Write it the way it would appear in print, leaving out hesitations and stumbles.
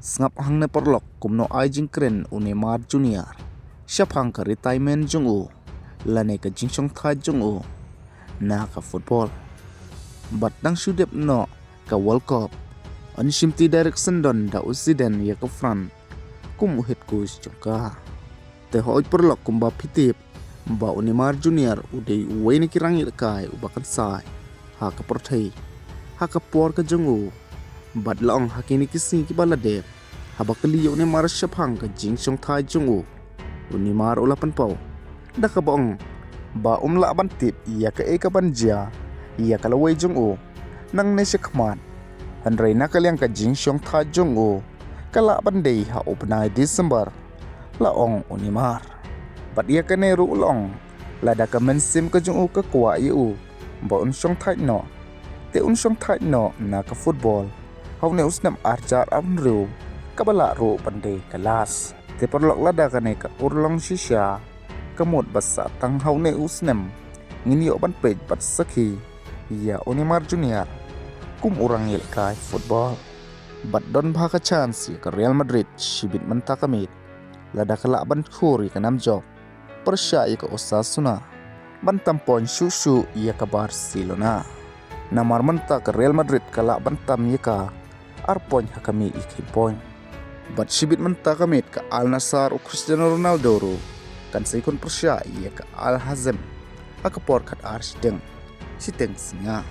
Ngap hangne perlok kumno ai jingkren Neymar Jr. Siapang ke retirement jung lane ke jing shongthait jung naka football. Bat dang shudep no ke World Cup. An shimti direction don da usiden ya ke front. Kum head coach jongka. Te hoi perlok kumba pitip. Ba Neymar Jr. udai uwe ni kirangi kai ubakan sai. Ha ke perthai. Ha ke por ke jung Bat long hakini kisi ki baladep. Habakali Neymar siapang ke jing shongthait jung Neymar ulapan pau. Da ka bong ba la bantip ia ke eka banja ia ka lawai jung nang ne sekmat. Handrai naka liang ka jing shongthait jung kala bandai ha opnai Desember la ong Neymar. Bat ia ka ne ru long la da ka mensim ka jung ka kwa yu ba shongthait no. Te shongthait no na ka football. Hau ne usnam arjar amru kabala ro pandai kelas. Te perlok lada kane ka urlong shisha kamut basa tang hau ne usnam ngini ban peit bat sakhi ya Neymar Jr. kum urang yel kai football. Bat don bha ka chance ka Real Madrid shibit menta kamit lada kala ban khuri ka nam job persya ka Osasuna ban tampon shushu ya ka Barcelona. Namar menta ka Real Madrid kala ban tam ya ka arpon hakami ikin point. Bat shibit menta kamit ka Al Nassr o Cristiano Ronaldo ro kan saikon persya ia ka Al Hazem akapor kat arsideng siteng singa.